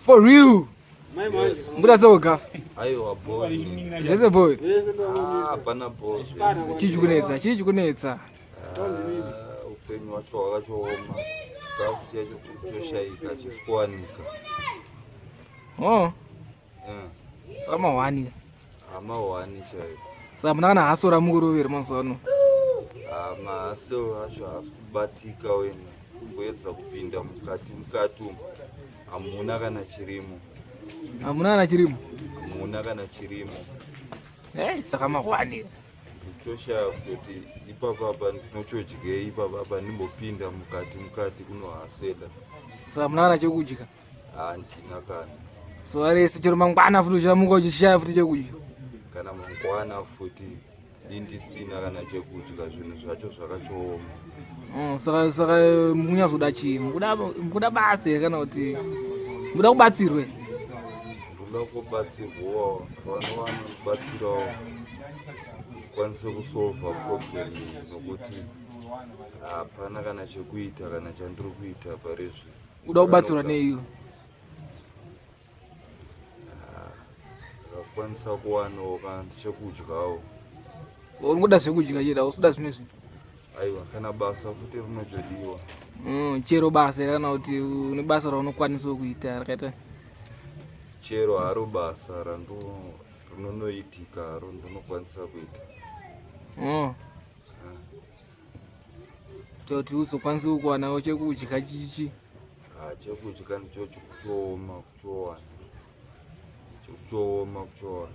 For real? Yes. Mbuda so Gaffa. Aiwa boy. Jese boy. Hapana boy. Chichikunetsa. Upenyu wacho wakachooma. Chikafu chacho choshaika chisikuwanika. Oh. Sama wani. Amawani chaiwo. Saka munakana hasora mukurovera mazuva ano. Mahaso acho asikubatika wena. Kuedza kupinda mukati umu. Hamuna kana chirimo. Hamuna kana chirimo? Hamuna kana chirimo. Saka mawani. Nditoshaya kuti ipapapa ndinochodyei ipapapa ndimbopinda mukati kunohasela. Saka muna kana chekudya? Handina kana. Zuva rese chero mangwana futi uchamuka uchishaya futi chekudya? Kana mangwana futi indisina kana chekudya, zvinhu zvacho zvakachooma. Saka munyazoda chii? Mukuda basa here kana kuti mukuda kubatsirwe? Ndoda kubatsirwawo, vanowana kubatsirawo kwanise kusolva problem nokuti hapana kana chekuita kana chandiri kuita parizvi. Uda kubatsirwa neiyo? Ndakakwanisa kuwanawo kana chekudyawo. Unoda zvekudya cheda, usuda zvimwe zvinhu? Aiwa, kana basa futi rinotodiwa. Chero basa here kana kuti une basa raunokwanisawo kuita rakaita? Chero haro basa rinonoitika haro ndinokwanisa kuita. Kuti uzokwanisawo kuwanawo chekudya chichi? Chekudya ndicho kuchooma kuchowana.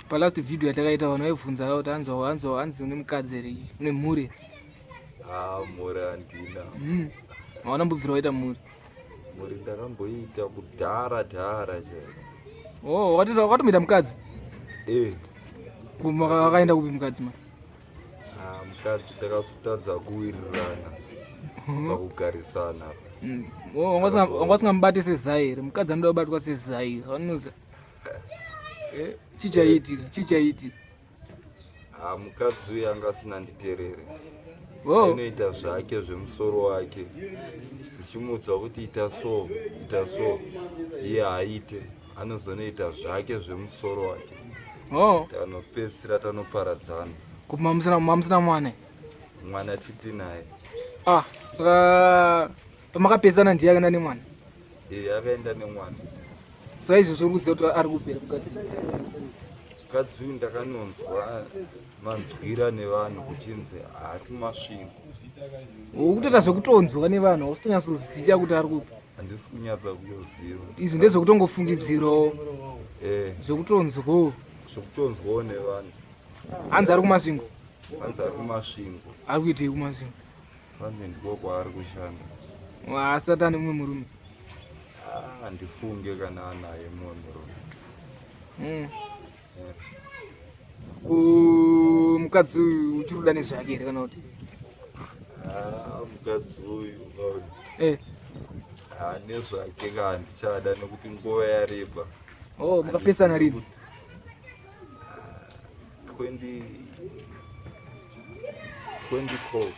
Palast video yatakaita vanhu vaibvunza kuti hanzi une mukadzi here, une mhuri? Mhuri handina. Hauna mbobvira waita mhuri? Mhuri ndakamboita kudhara chaivo. Wakatomboita mukadzi? Wakaenda kupi mukadzi ma? Mukadzi ndakazotadza kuwirirana pakugarisana. Wanga usingamubati sezai here? Mukadzi anoda kubatwa sezai, haunoza? Chichaitika. Mukadzi uyu anga asina nditerere. Inoita zvake zvemusoro wake. Ndichimuudza kuti ita so, iye haaite. Anozonoita zvake zvemusoro wake. Tanopedzisira tanoparadzana. Mamusina mwana? Mwana titinaye. Saka pamakapedzana ndiye akaenda nemwana? Akaenda nemwana. Saka izvozvo uri kuziva kuti ari kupera mukadzi? Mukadzi uyu ndakanonzwa manzwira nevanhu kuchinzi haati masvingo. Ukutoita zvekutonzwa nevanhu, hausitonyatsoziva kuti ari kupi? Handisi kunyatsa kuyoziva. Izvi ndezvekutongofungidzirawo? Zvekutonzwawo? Zvekutonzwawo nevanhu. Hanzi ari kumasvingo? Hanzi ari kumasvingo. Ari kuitei kumasvingo? Fanze ndiko kwaari kushanda. Asati ane mumwe murume? Handifunge kana anaye mumwe murume. Mukadzi uyu uchiri kuda nezvake here kana kuti? Mukadzi uyu nezvake ka handichada nekuti nguva yareba. Mukapesana rini? 2012.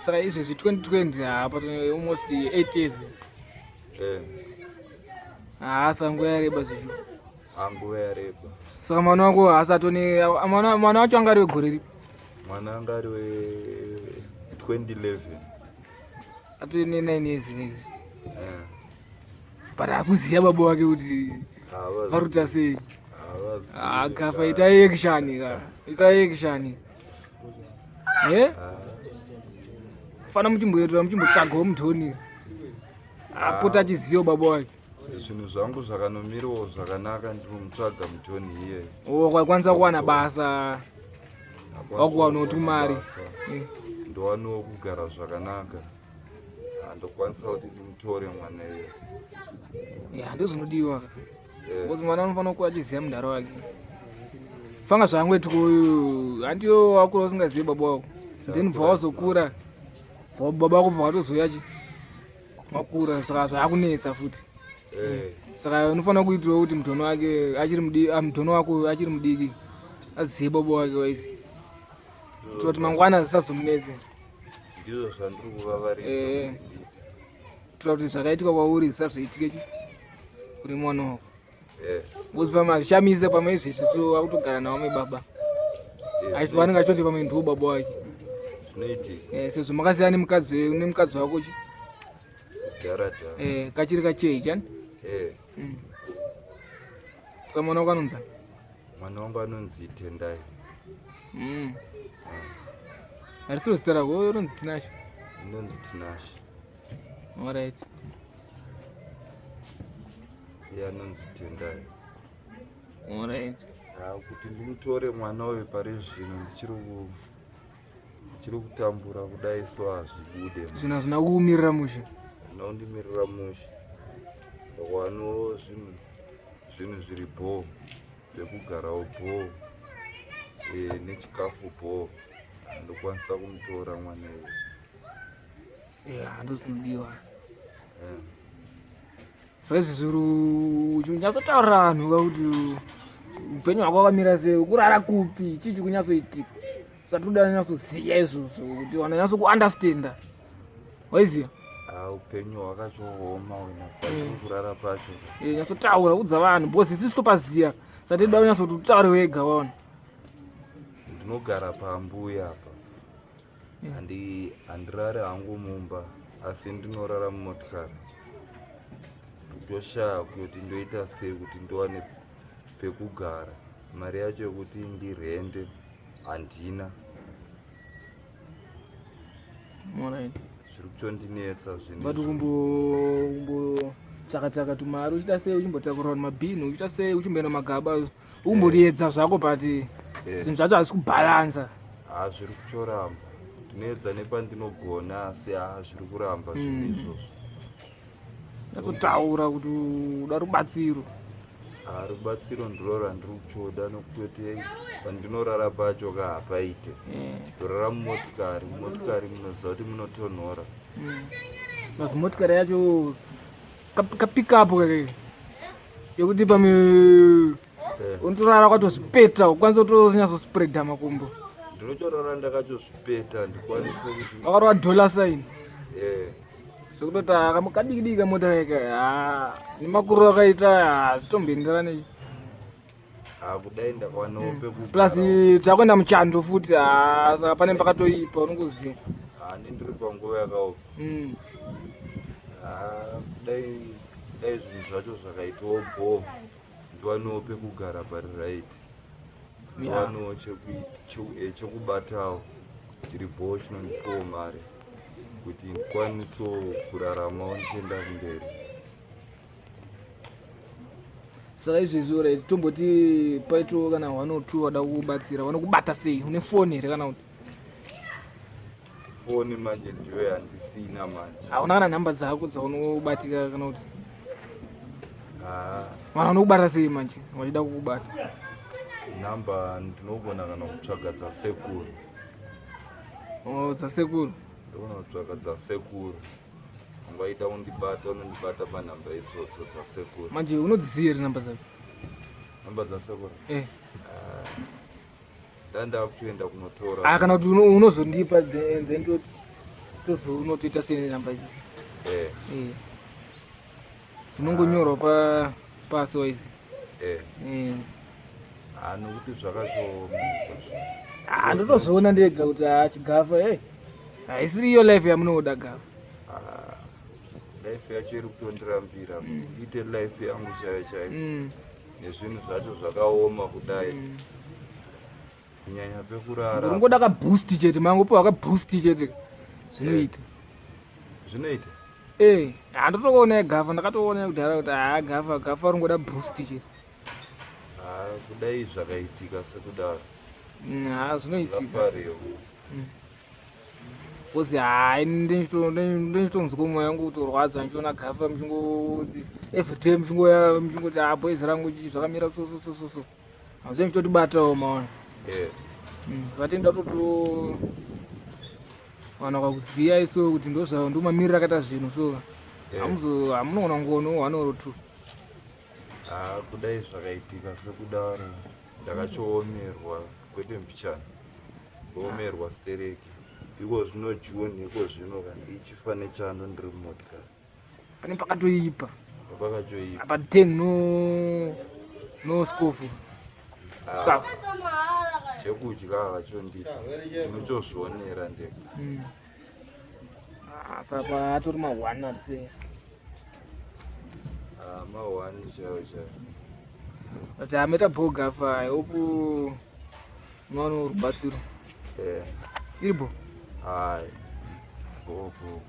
Saka izvezvi 2020 hapa almost 8 years. Saka nguva yareba zvezvo. Nguva yareba. Saka mwana wako haasatone, mwana wacho anga ari wegore ripi? Mwana anga ari we-2011. Atove ne9 years nezi. But haasi kuziva baba wake kuti varuta sei? Gaffa itai action. Fana muchimbotsvagawo mutoni apota achizivawo baba wake. Zvinhu zvangu zvakanomirawo zvakanaka ndinomutsvaga mutoni iye. Wakwanisa kuwana basa, wakuwanawo tumari. Ndowanawo kugara zvakanaka. Handokwanisa kuti ndimutore mwana iye. Ndozvinodiwa. Because mwana unofanira kuva achiziva mudhara wake. Fanga zvangweti kuyu, handiyo wakura usingazivi baba wako. Then bva wazokura, baba wako bva watozouya wakura, saka zvaakunetsa futi. Saka unofanira kuitirawo kuti mutono wako achiri mudiki azive baba wake waisi. Kuti mangwana zvisazomunetse. Ndizvo zvandiri kuvavarisa. kuitira kuti zvakaitika kwauri zvisazoitike kuri mwana wako bosi pamazvishamise pamwe izvezviso akutogara navo baba aiti vanenge achoti pamwe ndiwo baba wake sezvo makasiyana nemukadzi wako chi kachiri kachei chani sa mwana wako anonzani mwana wangu anonzi Tendai harisiro zita rako unonzi Tinashe inonzi Tinashe alright iye anonzi Tendai alright kuti ndimutore mwana uyu pari zvino ndichiri kutambura kudai so hazvibude zvino hazvina kuumirira mushe zvinondimirira mushe ndakwanewo zvinhu zviri bho zvekugarawo bho nechikafu bho ndokwanisa kumutora mwana iye handozvinodiwa saka izvi zviri uchinyatsotaurira vanhu vakuti upenyu hwako wakamira sei kurara kupi chii kunyatsoitika zvatoda nyatsoziva izvozvo kuti wananyatso kuandastenda waiziva upenyu hwakachooma wena pacho kurara pacho nyatsotaura udza vanhu bosi isisi topaziya saka toda kunyatsoti utaure wega waona ndinogara pambuya apa handirari hangu mumba asi ndinorara mumotikari ndoshaya kuti ndoita sei kuti ndowane pekugara mari yacho yekuti ndirende handina zviri kuchondinetsa but kumbotsvaka tumari uchita sei uchimbotakurira mabhini uchita sei uchimboenda magaba ukumboedza zvako but zvinhu zvacho hazisi kubhalansa zviri kuchoramba ndinoedza nepandinogona asi zviri kuramba zvinhu izvozvo nyatsotaura kuti uda rubatsiro rubatsiro ndiro randiri kuchoda nokutoti pandinorara pacho kahapaite ndorara mumotikari munoziva kuti munotonhora basi motikari yacho kapikapo kake yekuti pamwe unotorara kwatozvipeta ukwanisa kutonyatsospredha makumbo ndinotorara ndakachozvipeta ndikwanise kuti akarova dollar sign sekutoti kadiki kamota kaka nemakuru akaita zvitomboenderana nechi kudai ndakawanawo plus takuenda muchando futi saka pane pakatoipa unongoziva ndiri panguva yakaopa dai zvinhu zvacho zvakaitawo bho ndiwanewo pekugara pari right ndiwanewo chekubatawo chiri bho chinondipawo mari kuti ndikwanisewo kuraramawo ndichienda kumberi saka izvezvo right tomboti paito kana 1 or 2 wada kubatsira vanokubata sei une foni here kana kuti foni manje ndiyo handisina manje hauna kana nhamba dzako dzaunobatika kana kuti vanhu vanokubata sei manje vachida kukubata nhamba ndinogona kana kutsvaga dzasekuru dzasekuru ndogona kutsvaga dzasekuru ungaita unondibata panhamba idzodzo dzasekuru manje unodziziva here nhamba dzacho nhamba dzasekuru ndandakutoenda kunotora kana kuti unozondipa then tozotoita sei nenhamba idzi zvinongonyorwa pasi waizi nokuti zvakachooma ndotozviona ndega kuti Gaffa haisiri iyo life yamunoda Gaffa life yacho iri kutondirambira ite life yangu chaiyo chaiyo nezvinhu zvacho zvakaoma kudai kunyanya pekurara ungoda kaboost chete mangopiwa kaboost chete zvinoita handotoona Gaffa ndakatoona kudhara kuti Gaffa ringoda boost chete kudai zvakaitika sekudaro zvinoitika kozi ndinitonzwa mwoyo wangu kutorwadza ndichiona Gaffa muchingoti everyday muchingoti boys rangu zvakamira so hazve muchitotibatawo maona zvatenda toto vanhu vakakuziya iso kuti ndozvavo ndomamiriro akaita zvinhu so hamunogona ngono 1 or 2 kudai zvakaitika sekudaro ndakachoomerwa kwete mbichana ndoomerwa stereki iko zvino juni iko zvino kandichifa nechando ndiri mumotikari pane pakatoipa Pakachoipa. apa 10 no scofu scarf Chekudya hacho ndipo. Unochozvionera ndeko. saka atori ma1 atise Ma1 chaiwo. kuti ameta Gaffa opu unoona rubatsiro iripo Hai. Bobo.